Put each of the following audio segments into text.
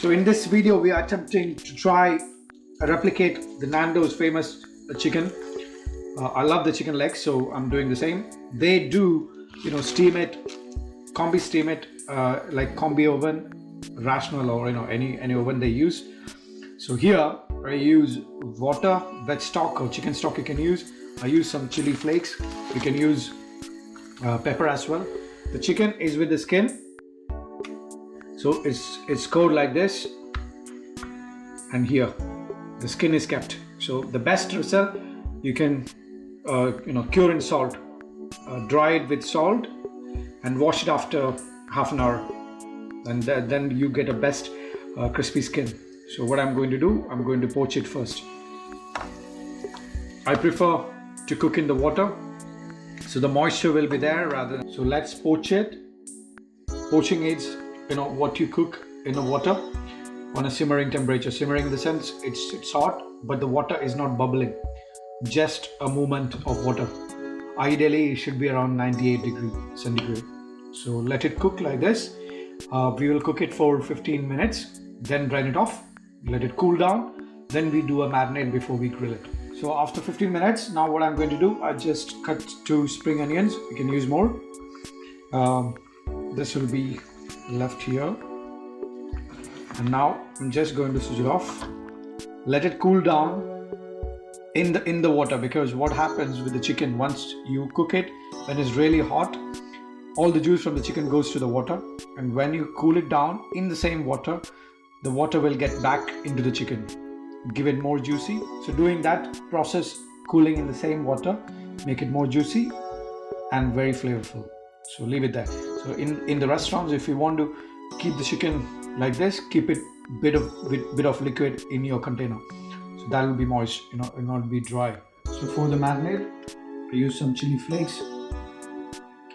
So in this video, we are attempting to try replicate the Nandos famous chicken. I love the chicken legs, so I'm doing the same. They do, steam it, combi steam it, like combi oven, rational, or any oven they use. So here I use water, veg stock or chicken stock you can use. I use some chili flakes. You can use pepper as well. The chicken is with the skin. So it's cold like this, and here the skin is kept. So the best result, you can cure in salt, dry it with salt and wash it after half an hour, and then you get a best crispy skin. So what I'm going to do, I'm going to poach it first. I prefer to cook in the water, so the moisture will be there rather. So let's poach it. Poaching is what you cook in the water on a simmering temperature. Simmering in the sense it's hot, but the water is not bubbling, just a movement of water. Ideally it should be around 98 degrees centigrade. So let it cook like this. We will cook it for 15 minutes, then drain it off, let it cool down, then we do a marinade before we grill it. So after 15 minutes, now what I'm going to do, I just cut 2 spring onions. You can use more. This will be left here, and now I'm just going to switch it off. Let it cool down in the water, because what happens with the chicken, once you cook it, when it's really hot, all the juice from the chicken goes to the water, and when you cool it down in the same water, the water will get back into the chicken, give it more juicy. So doing that process, cooling in the same water, make it more juicy and very flavorful. So leave it there. So in the restaurants, if you want to keep the chicken like this, keep it bit of liquid in your container, so that will be moist, it will not be dry. So for the marinade, I use some chili flakes,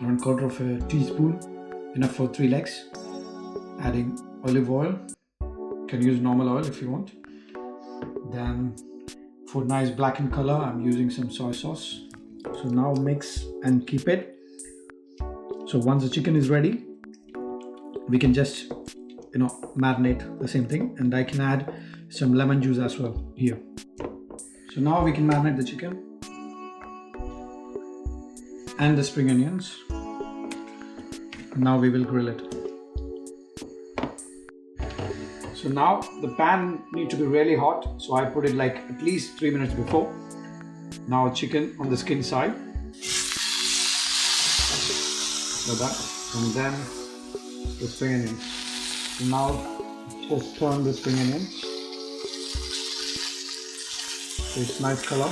around 1/4 teaspoon, enough for 3 legs. Adding olive oil, you can use normal oil if you want. Then for nice blackened color, I'm using some soy sauce. So now mix and keep it. So once the chicken is ready, we can just marinate the same thing, and I can add some lemon juice as well here. So now we can marinate the chicken and the spring onions. Now we will grill it. So now the pan needs to be really hot, so I put it like at least 3 minutes before. Now chicken on the skin side, like that, and then the spring onions. So now just turn the spring onions, so it's nice color.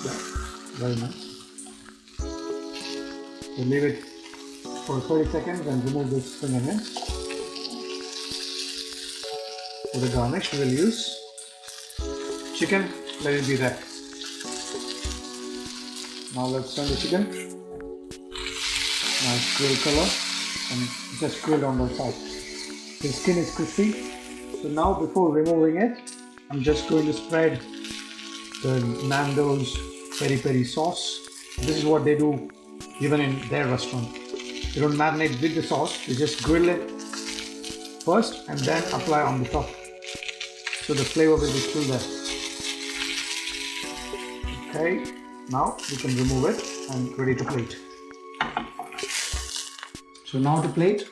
Yeah, very nice. So leave it for 30 seconds and remove the spring onions. For the garnish, we will use chicken. Let it be there. Now let's turn the chicken. Nice grill color, and just grilled on the side. The skin is crispy. So now before removing it, I'm just going to spread the Nandos Peri Peri sauce. This is what they do even in their restaurant. They don't marinate with the sauce, they just grill it first and then apply on the top. So the flavor will be still there. Okay, now we can remove it and ready to plate. So now to plate,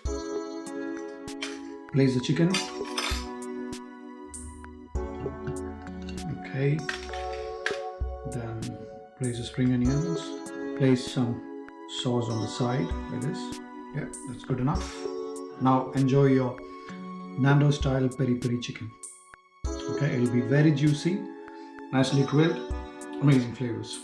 place the chicken. Okay, then place the spring onions, place some sauce on the side like this. Yeah, that's good enough. Now enjoy your Nando style peri peri chicken. Okay, it will be very juicy, nicely grilled, amazing flavors.